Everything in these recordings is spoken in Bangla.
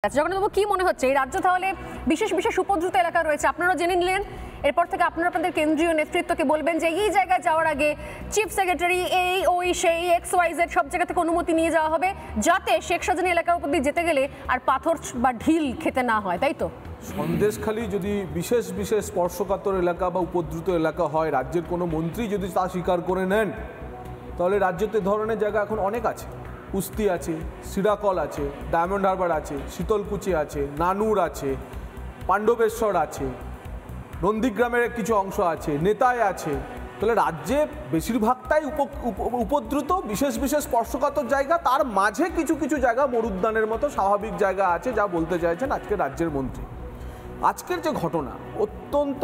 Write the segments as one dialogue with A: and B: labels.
A: জগন্নাথবাবু কি মনে হচ্ছে এই রাজ্য তাহলে বিশেষ বিশেষ উপদ্রুত এলাকা রয়েছে, আপনারা জেনে নিলেন, এরপর থেকে আপনারা আপনাদের কেন্দ্রীয় নেতৃত্বকে বলবেন যে এই জায়গায় যাওয়ার আগে চিফ সেক্রেটারি এই ওই সেই XYZ সব জায়গা থেকে অনুমতি নিয়ে যাওয়া হবে, যাতে শেখ সাজানি এলাকার উপর দিয়ে যেতে গেলে আর পাথর বা ঢিল খেতে না হয়, তাই তো?
B: সন্দেশখালী যদি বিশেষ বিশেষ স্পর্শকাতর এলাকা বা উপদ্রুত এলাকা হয়, রাজ্যের কোনো মন্ত্রী যদি তা স্বীকার করে নেন, তাহলে রাজ্যতে ধরনের জায়গা এখন অনেক আছে। কুস্তি আছে, সিরাকল আছে, ডায়মন্ড হারবার আছে, শীতলকুচি আছে, নানুর আছে, পাণ্ডবেশ্বর আছে, নন্দীগ্রামের কিছু অংশ আছে, নেতায় আছে। তাহলে রাজ্যে বেশিরভাগটাই উপদ্রুত বিশেষ বিশেষ স্পর্শকাতর জায়গা, তার মাঝে কিছু কিছু জায়গা মরুদ্যানের মতো স্বাভাবিক জায়গা আছে, যা বলতে চাইছেন আজকে রাজ্যের মন্ত্রী। আজকের যে ঘটনা অত্যন্ত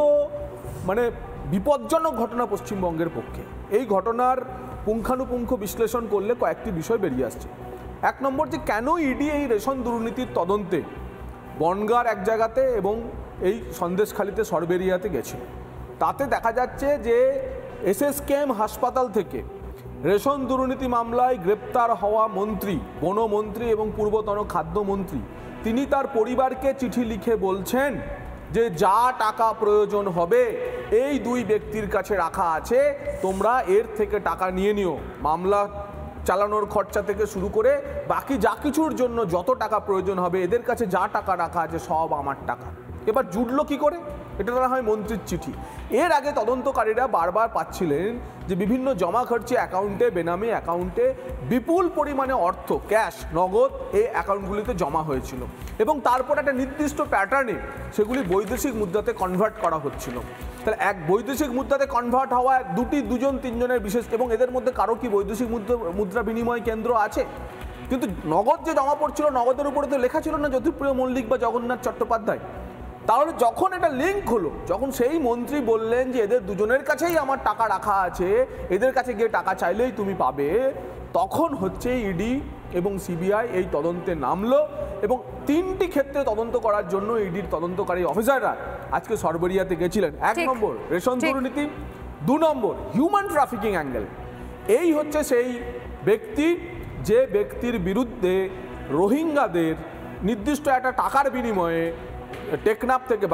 B: বিপজ্জনক ঘটনা পশ্চিমবঙ্গের পক্ষে। এই ঘটনার পুঙ্খানুপুঙ্খ বিশ্লেষণ করলে কয়েকটি বিষয় বেরিয়ে আসছে। এক নম্বর, যে কেন ইডি এই রেশন দুর্নীতির তদন্তে বনগাঁর এক জায়গাতে এবং এই সন্দেশখালীতে সরবেরিয়াতে গেছিল, তাতে দেখা যাচ্ছে যে SSKM হাসপাতাল থেকে রেশন দুর্নীতি মামলায় গ্রেপ্তার হওয়া মন্ত্রী, বনমন্ত্রী এবং পূর্বতন খাদ্যমন্ত্রী, তিনি তার পরিবারকে চিঠি লিখে বলছেন যে যা টাকা প্রয়োজন হবে এই দুই ব্যক্তির কাছে রাখা আছে, তোমরা এর থেকে টাকা নিয়ে নিও। মামলা চালানোর খরচা থেকে শুরু করে বাকি যা কিছুর জন্য যত টাকা প্রয়োজন হবে, এদের কাছে যা টাকা রাখা আছে সব আমার টাকা। এবার জুটলো কি করে? এটা ধরা হয় মন্ত্রীর চিঠি। এর আগে তদন্তকারীরা বারবার পাচ্ছিলেন যে বিভিন্ন জমা খরচি অ্যাকাউন্টে, বেনামি অ্যাকাউন্টে বিপুল পরিমাণে অর্থ, ক্যাশ, নগদ এই অ্যাকাউন্টগুলিতে জমা হয়েছিল এবং তারপর একটা নির্দিষ্ট প্যাটার্নে সেগুলি বৈদেশিক মুদ্রাতে কনভার্ট করা হচ্ছিল। তাহলে এক বৈদেশিক মুদ্রাতে কনভার্ট হওয়া দুজন তিনজনের বিশেষ, এবং এদের মধ্যে কারো কি বৈদেশিক মুদ্রা বিনিময় কেন্দ্র আছে? কিন্তু নগদ যে জমা পড়ছিল, নগদের উপরে তো লেখা ছিল না জ্যোতিপ্রিয় মল্লিক বা জগন্নাথ চট্টোপাধ্যায়। তাহলে যখন এটা লিঙ্ক হলো, যখন সেই মন্ত্রী বললেন যে এদের দুজনের কাছেই আমার টাকা রাখা আছে, এদের কাছে গিয়ে টাকা চাইলেই তুমি পাবে, তখন হচ্ছে ইডি এবং CBI এই তদন্তে নামলো এবং তিনটি ক্ষেত্রে তদন্ত করার জন্য ইডির তদন্তকারী অফিসাররা আজকে সরবেরিয়াতে গেছিলেন। এক নম্বর রেশন দুর্নীতি, 2 নম্বর হিউম্যান ট্রাফিকিং অ্যাঙ্গেল। এই হচ্ছে সেই ব্যক্তি যে ব্যক্তির বিরুদ্ধে রোহিঙ্গাদের নির্দিষ্ট একটা টাকার বিনিময়ে টেকনাফ থেকে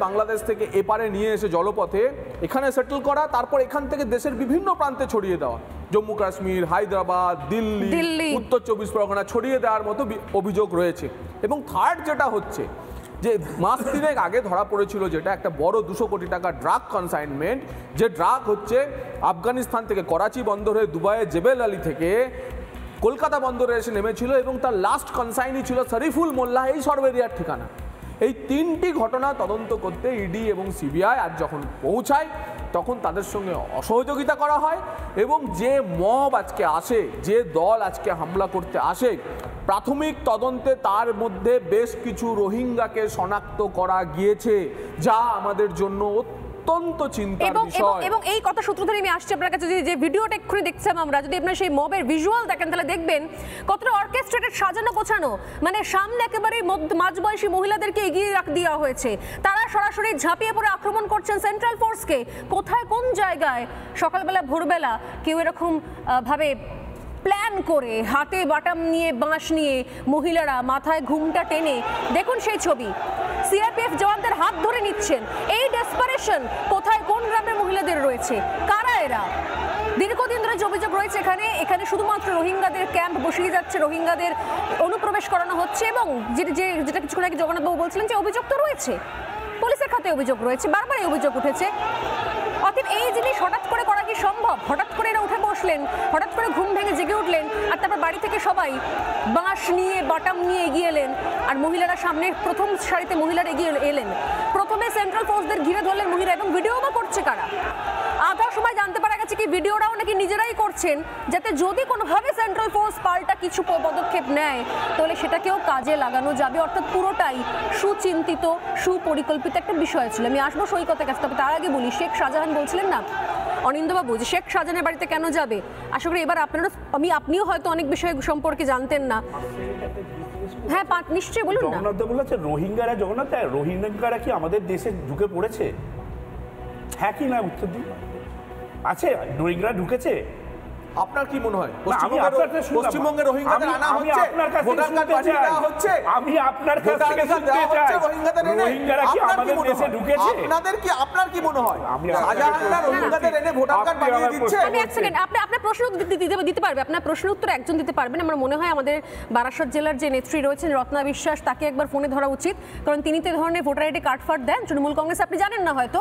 B: বাংলাদেশ থেকে এপারে নিয়ে এসে জলপথে এখানে সেটেল করা, তারপর এখান থেকে দেশের বিভিন্ন প্রান্তে ছড়িয়ে দেওয়া, জম্মু কাশ্মীর, হায়দ্রাবাদ, দিল্লি, উত্তর 24 পরগনা ছড়িয়ে দেওয়ার মতো অভিযোগ রয়েছে। এবং থার্ড যেটা হচ্ছে যে মাস 3 আগে ধরা পড়েছিল যেটা একটা বড় 200 কোটি টাকা ড্রাগ কনসাইনমেন্ট, যে ড্রাগ হচ্ছে আফগানিস্তান থেকে করাচি বন্দর হয়ে দুবাইয়ে জেবেল আলী থেকে কলকাতা বন্দরে এসে নেমেছিল এবং তার লাস্ট কনসাইনি ছিল শরীফুল মোল্লা, এই সরবেরিয়ার ঠিকানা। এই তিনটি ঘটনা তদন্ত করতে ইডি এবং CBI আজ যখন পৌঁছায়, তখন তাদের সঙ্গে অসহযোগিতা করা হয় এবং যে মব আজকে আসে, যে দল আজকে হামলা করতে আসে, প্রাথমিক তদন্তে তার মধ্যে বেশ কিছু রোহিঙ্গাকে শনাক্ত করা গিয়েছে, যা আমাদের জন্য অত্যন্ত চিন্তার বিষয়।
A: এবং এই কথা সূত্র ধরে আমি আসছি আপনার কাছে, যে ভিডিওটা এক্ষুনি দেখছিলাম আমরা, যদি আপনার সেই মবের ভিজুয়াল দেখেন তাহলে দেখবেন কতটা অর্কেস্ট্রেটেড, সাজানো গোছানো। সামনে একেবারে মাঝবয়সী মহিলাদেরকে এগিয়ে দেওয়া হয়েছে, তারা সরাসরি ঝাঁপিয়ে পড়ে আক্রমণ করছেন সেন্ট্রাল ফোর্সকে। কোথায় কোন জায়গায় ভোরবেলা কেউ এরকম ভাবে প্ল্যান করে হাতে বাটাম নিয়ে, বাঁশ নিয়ে মহিলারা মাথায় ঘুমটা টেনে, দেখুন সেই ছবি, CRPF জওয়ানদের হাত ধরে নিচ্ছেন। এই ডেসপারেশন কোথায় কোন গ্রামের মহিলাদের রয়েছে, কারা এরা? দীর্ঘদিন ধরে যে অভিযোগ রয়েছে এখানে শুধুমাত্র রোহিঙ্গাদের ক্যাম্প বসিয়ে যাচ্ছে, রোহিঙ্গাদের অনুপ্রবেশ করানো হচ্ছে, এবং যেটা কিছুক্ষণ আগে জগন্নাথবাবু বলছিলেন যে অভিযোগ তো রয়েছে, পুলিশের খাতে অভিযোগ রয়েছে, বারবার এই অভিযোগ উঠেছে। অতএব এই জিনিস হঠাৎ করে করা কি সম্ভব? হঠাৎ করে এরা উঠে বসলেন, হঠাৎ করে ঘুম ভেঙে জেগে উঠলেন, আর তারপর বাড়ি থেকে সবাই বাঁশ নিয়ে, বাটাম নিয়ে এগিয়ে এলেন, আর মহিলারা সামনে প্রথম সারিতে মহিলারা এগিয়ে এলেন। প্রথমে সেন্ট্রাল ফোর্সদের ঘিরে ধরলেন মহিলা, এবং ভিডিও বা করছে কারা? আধা সময় জানতে পারা গেছে কি ভিডিওটাও নাকি নিজেরাই করছেন, যাতে যদি কোনোভাবে সেন্ট্রাল ফোর্স পাল্টা কিছু পদক্ষেপ নেয় তাহলে সেটাকেও কাজে লাগানো যাবে। অর্থাৎ পুরোটাই সুচিন্তিত, সুপরিকল্পিত একটা বিষয় ছিল। আমি আসবো সৈকতের কাছে, তবে তার আগে বলি, শেখ শাহজাহান বলছিলেন না অনিন্দবাবু যে শেখ শাহজাহানের বাড়িতে কেন যাবে? আশা করি এবার আপনিও হয়তো অনেক বিষয় সম্পর্কে জানতেন না। হ্যাঁ, নিশ্চয়ই বলুন না।
C: জগন্নাথ বলেছে রোহিঙ্গারা কি আমাদের দেশে ঢুকে পড়েছে? হ্যাঁ কি না উত্তর দিন। আছে, রোহিঙ্গারা ঢুকেছে।
B: আপনার কি মনে হয়
C: আমি আপনার কাছে শুনলাম।
B: পশ্চিমবঙ্গে রোহিঙ্গাদের আনা
C: আমি
B: হচ্ছে,
C: আপনার কাছে
B: ভোটার কার্ড
C: শুনতে
B: বানিয়ে
C: চাই।
B: দেওয়া হচ্ছে,
C: আমি আপনার কাছ
B: ভোটার
C: থেকে
B: কার্ড
C: শুনতে
B: দেওয়া হচ্ছে
C: চাই
B: রোহিঙ্গাদের এনে।
C: রোহিঙ্গারা কি
B: আপনার
C: আমাদের
B: মনে
C: দেশে
B: হয়?
C: ঢুকেছে?
B: আপনার কি মনে হয়
C: আমি আপনাকে
B: শাহজাহানরা
C: প্রশ্ন
B: রোহিঙ্গাদের এনে ভোটার কার্ড
C: আপনি
B: বানিয়ে
C: আমার
B: দিচ্ছে?
C: প্রশ্ন
A: আমি এক সেকেন্ড, আপনার প্রশ্ন দিতে পারবে, আপনার প্রশ্নের উত্তর একজন দিতে পারবেন। আমার মনে হয় আমাদের বারাসত জেলার যে নেত্রী রয়েছেন রত্না বিশ্বাস, তাকে একবার ফোনে ধরা উচিত, কারণ তিনি তো এই ধরনের ভোটার আইডি কার্ড ফার্ড দেন তৃণমূল কংগ্রেস, আপনি জানেন না হয়তো,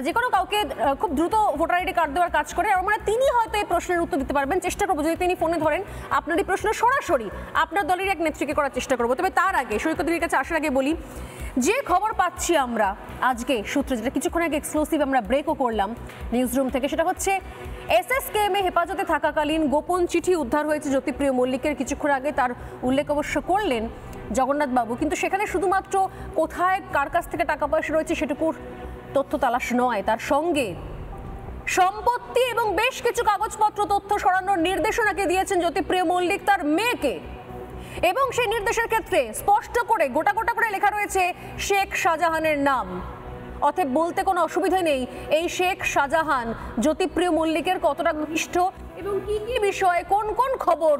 A: যে কোনো কাউকে খুব দ্রুত ভোটার আইডি কার্ড দেওয়ার কাজ করে। আমার মানে তিনি হয়তো এই প্রশ্নের উত্তর দিতে পারবেন, চেষ্টা করবো যদি তিনি ফোনে ধরেন আপনার এই প্রশ্ন সরাসরি আপনার দলের এক নেত্রীকে করার চেষ্টা করবো। তবে তার আগে সৈকতের কাছে আসার আগে বলি, যে খবর পাচ্ছি আমরা আজকে সূত্রে, যেটা কিছুক্ষণ আগে এক্সক্লুসিভ আমরা ব্রেকও করলাম নিউজ রুম থেকে, সেটা হচ্ছে এসএসকেএমে হেফাজতে থাকাকালীন গোপন চিঠি উদ্ধার হয়েছে জ্যোতিপ্রিয় মল্লিকের। কিছুক্ষণ আগে তার উল্লেখ অবশ্য করলেন জগন্নাথ বাবু, কিন্তু সেখানে শুধুমাত্র কোথায় কার কাছ থেকে টাকা পয়সা রয়েছে সেটুকুর তথ্য তালাশ নয়, তার সঙ্গে সম্পত্তি এবং বেশ কিছু কাগজপত্র তথ্য সরানোর নির্দেশনাকে দিয়েছেন জ্যোতিপ্রিয় মল্লিক তার মেয়েকে, এবং সেই নির্দেশের ক্ষেত্রে স্পষ্ট করে গোটা গোটা করে লেখা রয়েছে শেখ শাহজাহানের নাম। অতএব বলতে কোনো অসুবিধা নেই এই শেখ শাহজাহান জ্যোতিপ্রিয় মল্লিকের কতটা ঘনিষ্ঠ এবং কি কি বিষয়ে কোন কোন খবর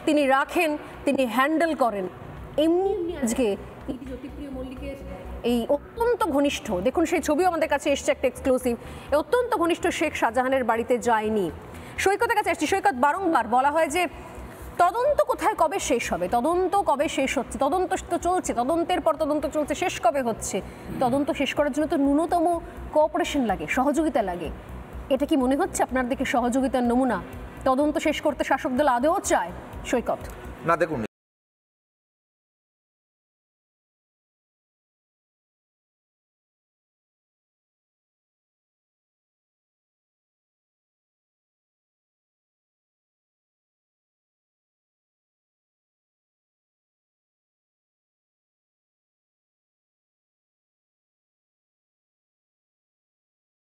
A: তিনি রাখেন, তিনি হ্যান্ডেল করেন। এমনি আজকে জ্যোতিপ্রিয় মল্লিকের এই অত্যন্ত ঘনিষ্ঠ, দেখুন সেই ছবিও আমাদের কাছে এসছে একটা এক্সক্লুসিভ, এই অত্যন্ত ঘনিষ্ঠ শেখ শাহজাহানের বাড়িতে যায়নি। সৈকতের কাছে এসছি। সৈকত, বারংবার বলা হয় যে তদন্ত কোথায় কবে শেষ হবে, তদন্ত কবে শেষ হচ্ছে, তদন্ত তো চলছে, তদন্তের পর তদন্ত চলছে, শেষ কবে হচ্ছে? তদন্ত শেষ করার জন্য তো ন্যূনতম কোঅপারেশন লাগে, সহযোগিতা লাগে। এটা কি মনে হচ্ছে আপনার দিকে সহযোগিতার নমুনা? তদন্ত শেষ করতে শাসক দল আদেও চায়? সৈকত,
D: না দেখুন,